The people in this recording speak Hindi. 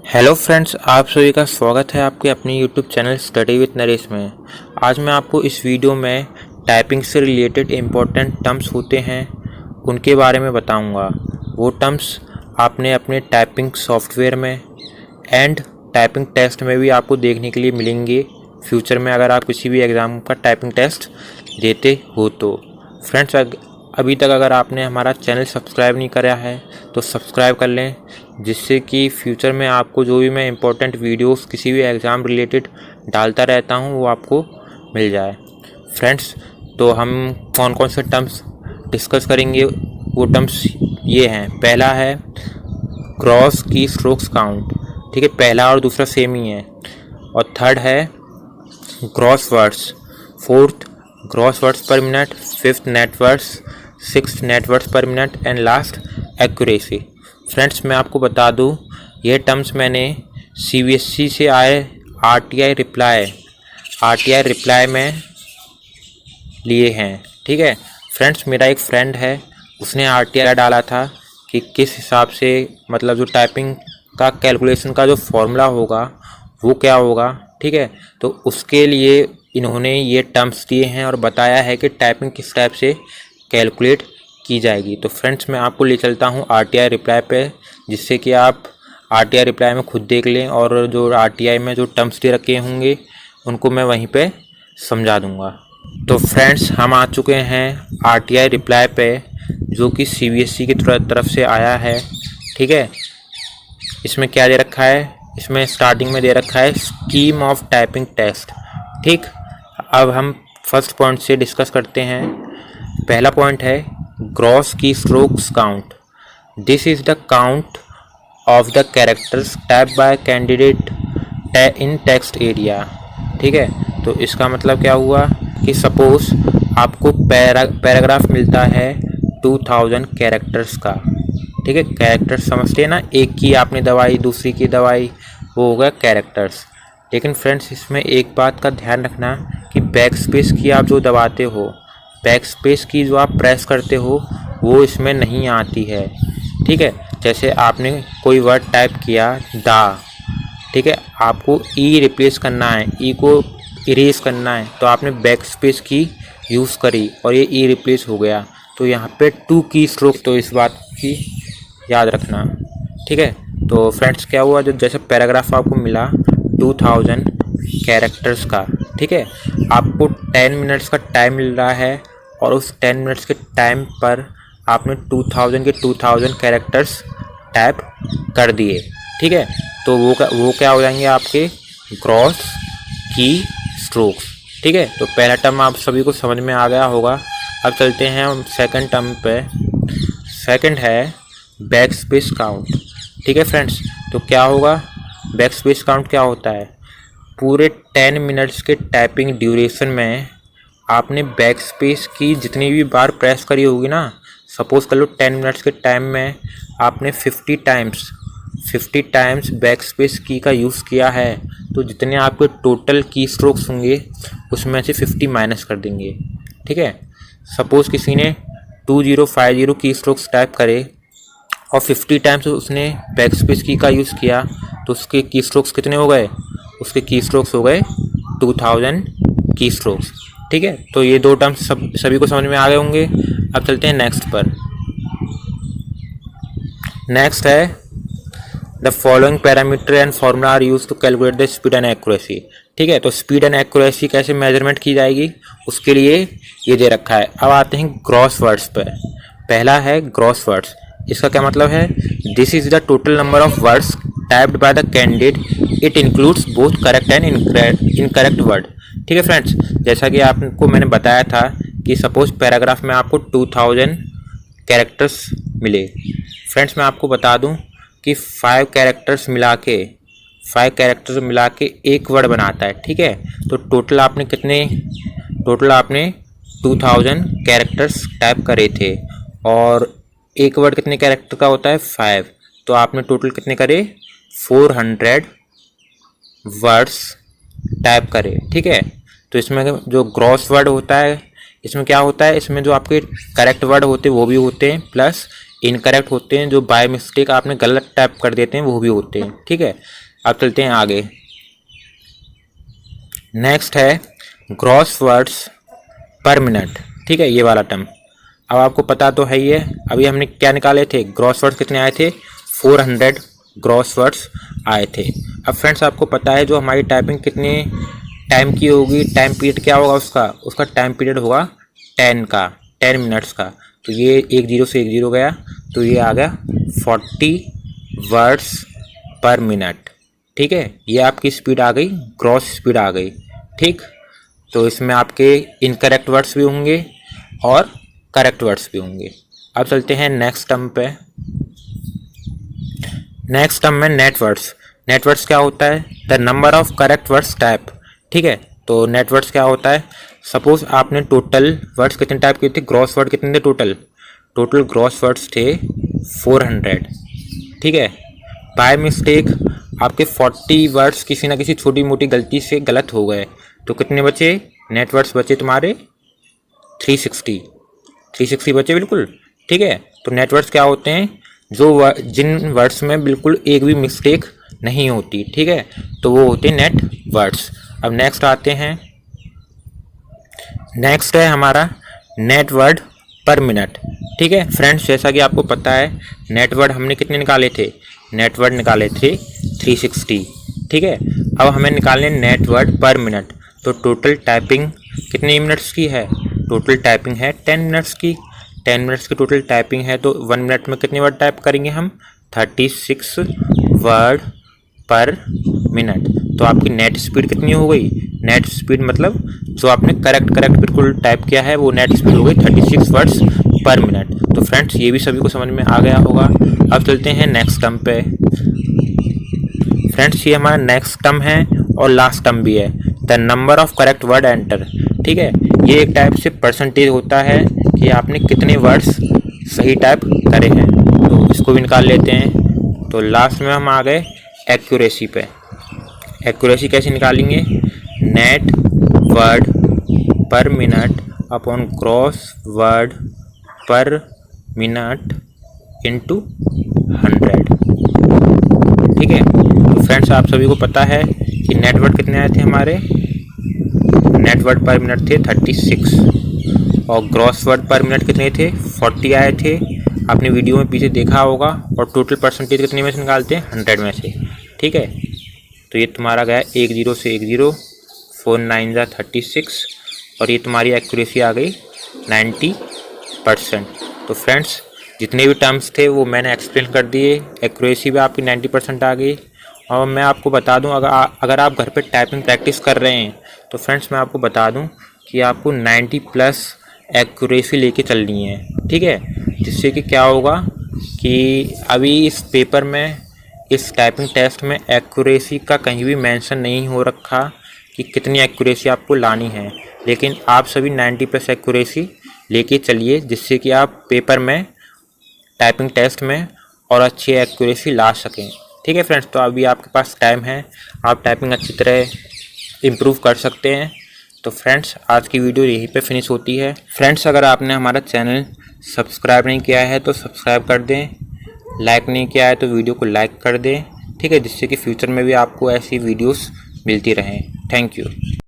हेलो फ्रेंड्स, आप सभी का स्वागत है आपके अपने YouTube channel study with Naresh में। आज मैं आपको इस वीडियो में टाइपिंग से रिलेटेड इम्पोर्टेंट टर्म्स होते हैं उनके बारे में बताऊंगा। वो टर्म्स आपने अपने टाइपिंग सॉफ्टवेयर में एंड टाइपिंग टेस्ट में भी आपको देखने के लिए मिलेंगे फ्यूचर में, अगर आप किसी भी एग्ज़ाम का टाइपिंग टेस्ट देते हो तो। फ्रेंड्स, अभी तक अगर आपने हमारा चैनल सब्सक्राइब नहीं करा है तो सब्सक्राइब कर लें, जिससे कि फ्यूचर में आपको जो भी मैं इम्पोर्टेंट वीडियोस किसी भी एग्ज़ाम रिलेटेड डालता रहता हूं वो आपको मिल जाए। फ्रेंड्स, तो हम कौन कौन से टर्म्स डिस्कस करेंगे, वो टर्म्स ये हैं। पहला है क्रॉस की स्ट्रोक्स काउंट, ठीक है, पहला और दूसरा सेम ही है। और थर्ड है gross words, fourth gross words पर minute, fifth net words, sixth net words पर minute and last accuracy. Friends, मैं आपको बता दूं, ये टर्म्स मैंने CBSE से आए RTI रिप्लाई में लिए हैं, ठीक है। फ्रेंड्स, मेरा एक फ्रेंड है, उसने RTI डाला था कि किस हिसाब से, मतलब जो टाइपिंग का कैलकुलेशन का जो फॉर्मूला होगा वो क्या होगा, ठीक है। तो उसके लिए इन्होंने ये टर्म्स दिए हैं और बताया है कि टाइपिंग किस टाइप से कैलकुलेट की जाएगी। तो फ्रेंड्स, मैं आपको ले चलता हूँ RTI रिप्लाई पे, जिससे कि आप RTI रिप्लाई में खुद देख लें और जो RTI में जो टर्म्स दे रखे होंगे उनको मैं वहीं पे समझा दूंगा। तो फ्रेंड्स, हम आ चुके हैं RTI रिप्लाई पे, जो कि CBSE की तरफ से आया है, ठीक है। इसमें क्या दे रखा है, इसमें स्टार्टिंग में दे रखा है स्कीम ऑफ टाइपिंग टेस्ट, ठीक। अब हम फर्स्ट पॉइंट से डिस्कस करते हैं। पहला पॉइंट है ग्रॉस की strokes count. This is the count of the characters type bye candidate in text area, ठीक है। तो इसका मतलब क्या हुआ कि सपोज आपको पैराग्राफ मिलता है 2000 कैरेक्टर्स का, ठीक है। कैरेक्टर्स समझते हैं ना, एक की आपने दवाई दूसरी की दवाई, वो हो गया कैरेक्टर्स। लेकिन फ्रेंड्स, इसमें एक बात का ध्यान रखना कि बैक स्पेस की आप जो दबाते हो, बैक स्पेस की जो आप प्रेस करते हो वो इसमें नहीं आती है, ठीक है। जैसे आपने कोई वर्ड टाइप किया दा, ठीक है, आपको ई रिप्लेस करना है, ई को इरेज करना है, तो आपने बैक स्पेस की यूज़ करी और ये ई रिप्लेस हो गया, तो यहाँ पे 2 की स्ट्रोक, तो इस बात की याद रखना, ठीक है। तो फ्रेंड्स, क्या हुआ, जो जैसे पैराग्राफ आपको मिला 2000 कैरेक्टर्स का, ठीक है, आपको 10 मिनट्स का टाइम मिल रहा है और उस 10 मिनट्स के टाइम पर आपने 2000 के 2000 कैरेक्टर्स टाइप कर दिए, ठीक है। तो वो क्या हो जाएंगे, आपके ग्रॉस की स्ट्रोक्स, ठीक है। तो पहला टर्म आप सभी को समझ में आ गया होगा। अब चलते हैं सेकंड टर्म पे। सेकंड है बैक स्पेस काउंट, ठीक है फ्रेंड्स। तो क्या होगा, बैक स्पेस काउंट क्या होता है, पूरे 10 मिनट्स के टाइपिंग ड्यूरेशन में आपने बैक स्पेस की जितनी भी बार प्रेस करी होगी ना, सपोज कर लो 10 मिनट्स के टाइम में आपने 50 टाइम्स बैक स्पेस की का यूज़ किया है, तो जितने आपके टोटल की स्ट्रोक्स होंगे उसमें से 50 माइनस कर देंगे, ठीक है। सपोज़ किसी ने 2050 की स्ट्रोक्स टाइप करे और 50 टाइम्स उसने बैक स्पेस की का यूज़ किया, तो उसके की स्ट्रोक्स कितने हो गए, उसके की स्ट्रोक्स हो गए 2000 की स्ट्रोक्स, ठीक है। तो ये दो टर्म्स सभी को समझ में आ गए होंगे। अब चलते हैं नेक्स्ट पर। नेक्स्ट है the following parameter and formula are use to calculate the speed and accuracy, ठीक है। तो स्पीड एंड एक्यूरेसी कैसे मेजरमेंट की जाएगी, उसके लिए ये दे रखा है। अब आते हैं ग्रॉस वर्ड्स पर। पहला है ग्रॉस वर्ड्स, इसका क्या मतलब है, this is the total number of words typed by the candidate, it includes both correct and incorrect word, ठीक है फ्रेंड्स। जैसा कि आपको मैंने बताया था कि सपोज पैराग्राफ में आपको 2000 कैरेक्टर्स मिले। फ्रेंड्स, मैं आपको बता दूं कि 5 कैरेक्टर्स मिला के एक वर्ड बनाता है, ठीक है। तो टोटल आपने 2000 कैरेक्टर्स टाइप करे थे और एक वर्ड कितने कैरेक्टर का होता है, 5, तो आपने टोटल कितने करे, 400 वर्ड्स टाइप करे, ठीक है। तो इसमें जो ग्रॉस वर्ड होता है, इसमें क्या होता है, इसमें जो आपके करेक्ट वर्ड होते हैं वो भी होते हैं, प्लस इनकरेक्ट होते हैं, जो बाय मिस्टेक आपने गलत टाइप कर देते हैं वो भी होते हैं। ठीक है, अब चलते हैं आगे। नेक्स्ट है ग्रॉस वर्ड्स पर मिनट। ठीक है, ये वाला टर्म अब आपको पता तो है ही है। अभी हमने क्या निकाले थे, ग्रॉस वर्ड्स कितने आए थे, 400 ग्रॉस वर्ड्स आए थे। अब फ्रेंड्स आपको पता है जो हमारी टाइपिंग कितने टाइम की होगी, टाइम पीरियड क्या होगा उसका टाइम पीरियड होगा 10 मिनट्स का। तो ये 10 से 10 गया, तो ये आ गया 40 वर्ड्स पर मिनट। ठीक है, ये आपकी स्पीड आ गई, ग्रॉस स्पीड आ गई। ठीक, तो इसमें आपके इनकरेक्ट वर्ड्स भी होंगे और करेक्ट वर्ड्स भी होंगे। अब चलते हैं नेक्स्ट टर्म पे। नेक्स्ट टर्म में नेट वर्ड्स। नेट वर्ड्स क्या होता है, the number of correct words type. ठीक है, तो नेट वर्ड्स क्या होता है, सपोज आपने टोटल वर्ड्स कितने टाइप किए थे, ग्रॉस वर्ड कितने थे टोटल ग्रॉस वर्ड्स थे 400। ठीक है, बाय मिस्टेक आपके 40 वर्ड्स किसी ना किसी छोटी मोटी गलती से गलत हो गए, तो कितने बचे नेट वर्ड्स बचे तुम्हारे 360 बचे बिल्कुल। ठीक है, तो नेट वर्ड्स क्या होते हैं, जो जिन वर्ड्स में बिल्कुल एक भी मिस्टेक नहीं होती। ठीक है, तो वो होते हैं नेट वर्ड्स। अब नेक्स्ट आते हैं, नेक्स्ट है हमारा नेट वर्ड पर मिनट। ठीक है फ्रेंड्स, जैसा कि आपको पता है नेट वर्ड हमने कितने निकाले थे, नेट वर्ड निकाले थे 360। ठीक है, अब हमें निकालने नेट वर्ड पर मिनट। तो टोटल टाइपिंग कितने मिनट्स की है, टोटल टाइपिंग है 10 मिनट्स की। 10 मिनट्स की टोटल टाइपिंग है, तो 1 मिनट में कितने वर्ड टाइप करेंगे हम, 36 वर्ड पर मिनट। तो आपकी नेट स्पीड कितनी हो गई, नेट स्पीड मतलब जो आपने करेक्ट बिल्कुल टाइप किया है वो नेट स्पीड हो गई 36 वर्ड्स पर मिनट। तो फ्रेंड्स ये भी सभी को समझ में आ गया होगा। अब चलते हैं नेक्स्ट टर्म पे। फ्रेंड्स ये हमारा नेक्स्ट टर्म है और लास्ट टर्म भी है, the number of correct word enter. ठीक है, ये एक टाइप से परसेंटेज होता है कि आपने कितने वर्ड्स सही टाइप करे हैं, तो इसको भी निकाल लेते हैं। तो लास्ट में हम आ गए एक्यूरेसी पे। एक्यूरेसी कैसे निकालेंगे, नेट वर्ड पर मिनट अपॉन ग्रॉस वर्ड पर मिनट इंटू 100। ठीक है, तो फ्रेंड्स आप सभी को पता है कि नेट वर्ड कितने आए थे हमारे, नेट वर्ड पर मिनट थे 36 और ग्रॉस वर्ड पर मिनट कितने थे 40 आए थे। आपने वीडियो में पीछे देखा होगा। और टोटल परसेंटेज कितने में से निकालते हैं, 100 में से। ठीक है, तो ये तुम्हारा गया 10 से 10, 4 9 जा 36 और ये तुम्हारी एक्यूरेसी आ गई 90%। तो फ्रेंड्स जितने भी टर्म्स थे वो मैंने एक्सप्लेन कर दिए, एक्यूरेसी भी आपकी 90% आ गई। और मैं आपको बता दूं, अगर आप घर पे टाइपिंग प्रैक्टिस कर रहे हैं तो फ्रेंड्स मैं आपको बता दूं कि आपको 90+ एक्यूरेसी लेके चलनी है। ठीक है, जिससे कि क्या होगा कि अभी इस पेपर में, इस टाइपिंग टेस्ट में एक्यूरेसी का कहीं भी मेंशन नहीं हो रखा कि कितनी एक्यूरेसी आपको लानी है, लेकिन आप सभी 90+ एक्यूरेसी लेके चलिए, जिससे कि आप पेपर में, टाइपिंग टेस्ट में और अच्छी एक्यूरेसी ला सकें। ठीक है फ्रेंड्स, तो अभी आपके पास टाइम है, आप टाइपिंग अच्छी तरह इम्प्रूव कर सकते हैं। तो फ्रेंड्स आज की वीडियो यहीं पे फिनिश होती है। फ्रेंड्स अगर आपने हमारा चैनल सब्सक्राइब नहीं किया है तो सब्सक्राइब कर दें, लाइक नहीं किया है तो वीडियो को लाइक कर दें। ठीक है, जिससे कि फ्यूचर में भी आपको ऐसी वीडियोस मिलती रहें। Thank you.